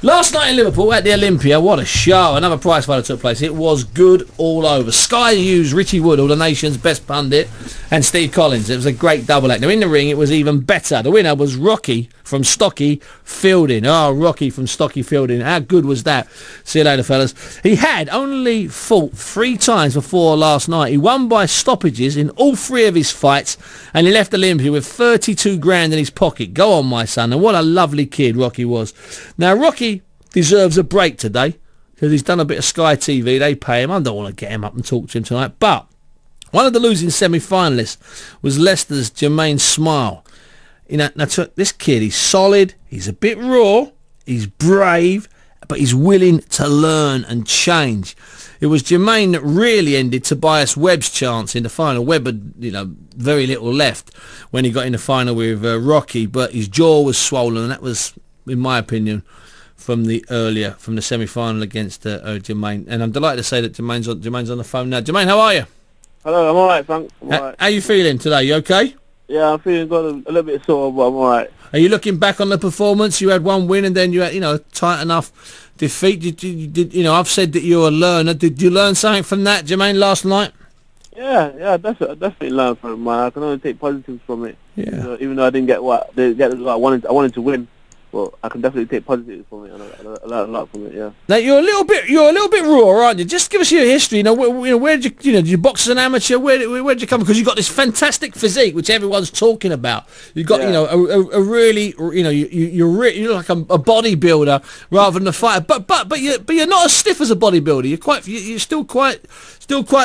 Last night in Liverpool at the Olympia, what a show. Another prize fighter took place. It was good all over. Sky News, Richie Woodall, the nation's best pundit, and Steve Collins. It was a great double act. Now in the ring it was even better. The winner was Rocky from Stocky Fielding. Oh, Rocky from Stocky Fielding. How good was that? See you later, fellas. He had only fought 3 times before last night. He won by stoppages in all 3 of his fights, and he left Olympia with 32 grand in his pocket. Go on, my son. And what a lovely kid Rocky was. Now, Rocky deserves a break today because he's done a bit of Sky TV. They pay him. I don't want to get him up and talk to him tonight. But one of the losing semi-finalists was Leicester's Jahmaine Smyle. You know, now this kid, he's solid. He's a bit raw. He's brave, but he's willing to learn and change. It was Jahmaine that really ended Tobias Webb's chance in the final. Webb had, very little left when he got in the final with Rocky, but his jaw was swollen, and that was, in my opinion, from the semi-final against Jahmaine. And I'm delighted to say that Jahmaine's on the phone now. Jahmaine, how are you? Hello, I'm alright, thanks. How are you feeling today? You okay? Yeah, I'm feeling good, a little bit sore, but I'm alright. Are you looking back on the performance? You had 1 win and then you had, tight enough defeat. I've said that you're a learner. Did you learn something from that, Jahmaine, last night? Yeah, definitely learned from it, man. I can only take positives from it. Yeah. Even though I didn't get what I wanted to win. Well, I can definitely take positives from it, and I learned a lot from it. Yeah. Now you're a little bit raw, aren't you? Just give us your history. Where did you box as an amateur? Where did you come? Because you got this fantastic physique, which everyone's talking about. You got a really you're like a bodybuilder rather than a fighter. But you're not as stiff as a bodybuilder. You're still quite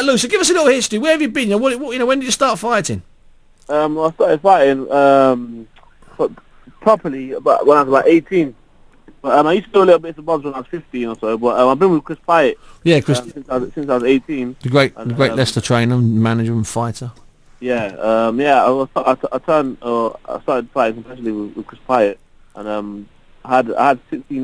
loose. So give us a little history. Where have you been? When did you start fighting? I started fighting properly but when I was about 18. But I used to do a little bit of bobs when I was 15 or so. But I've been with Chris Pyatt. Yeah, Chris. Since I was 18. The great Leicester trainer, manager, and fighter. Yeah, I started fighting competitively with Chris Pyatt, and I had 16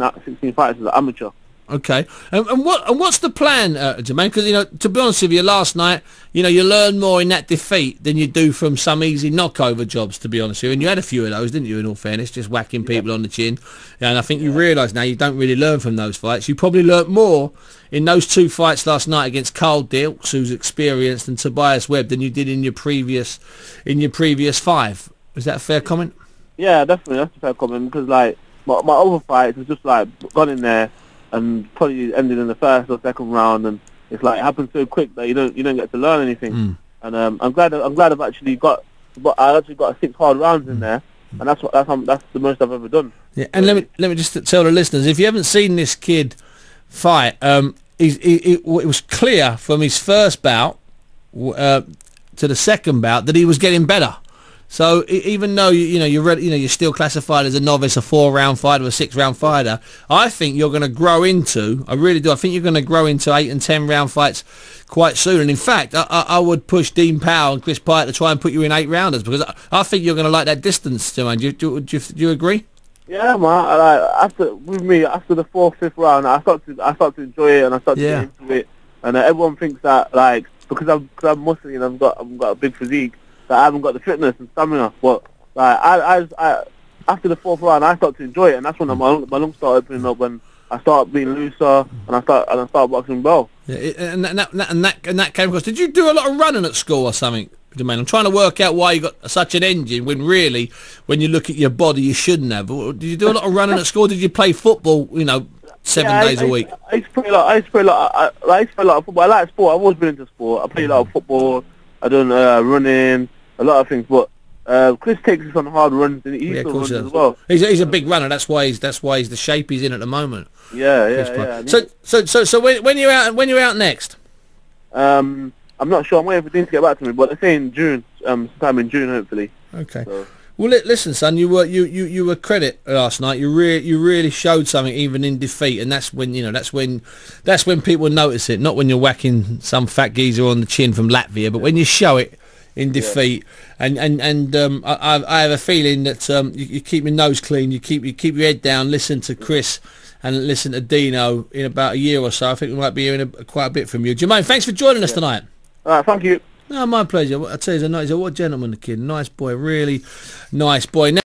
fights as an amateur. Okay, and what's the plan, Jahmaine? Because to be honest with you, last night, you learn more in that defeat than you do from some easy knockover jobs. To be honest with you, and you had a few of those, didn't you? In all fairness, just whacking people on the chin. Yeah, and I think you realise now you don't really learn from those fights. You probably learnt more in those 2 fights last night against Carl Dilks, who's experienced, and Tobias Webb than you did in your previous 5. Is that a fair comment? Yeah, definitely, that's a fair comment because my other fights was just gone in there and probably ended in the 1st or 2nd round, and it's it happens so quick that you don't get to learn anything. And I'm glad I've actually got 6 hard rounds in there, and that's the most I've ever done. Yeah, and let me just tell the listeners, if you haven't seen this kid fight, it was clear from his first bout to the second bout that he was getting better. So even though you're still classified as a novice, a 4-round fighter, a 6-round fighter, I think you're going to grow into. I really do. I think you're going to grow into 8 and 10 round fights quite soon. And in fact, I would push Dean Powell and Chris Pyatt to try and put you in 8 rounders because I think you're going to like that distance, Jahmaine. Do you agree? Yeah, man. After the 4th, 5th round, I start to enjoy it and I start to get into it. And everyone thinks that because I'm muscly and I've got a big physique, that I haven't got the fitness and stamina, but I after the 4th round I start to enjoy it, and that's when my lungs start opening up, when I start being looser and I start boxing well. Yeah, and that came across. Did you do a lot of running at school or something, Jahmaine? I'm trying to work out why you got such an engine when really, when you look at your body, you shouldn't have. Did you do a lot of running at school? Did you play football? 7 days a week. I used to play a lot of football. I like sport. I've always been into sport. I play a lot of football. I done running. A lot of things, but Chris takes us on hard runs, and he still runs as well. He's a big runner. That's why he's the shape he's in at the moment. Yeah. So when you're out next? I'm not sure. I'm waiting for Dean to get back to me, but they're saying June, sometime in June, hopefully. Okay. So. Well, listen, son, you were credit last night. You really showed something, even in defeat, and that's when people notice it. Not when you're whacking some fat geezer on the chin from Latvia, but when you show it in defeat, and I have a feeling that you keep your nose clean, you keep your head down, listen to Chris and listen to Dino. In about a year or so, I think we might be hearing quite a bit from you. Jahmaine, thanks for joining us tonight. All right, thank you. No, my pleasure. I tell you, he's a what gentleman, the kid, nice boy, really nice boy. Now,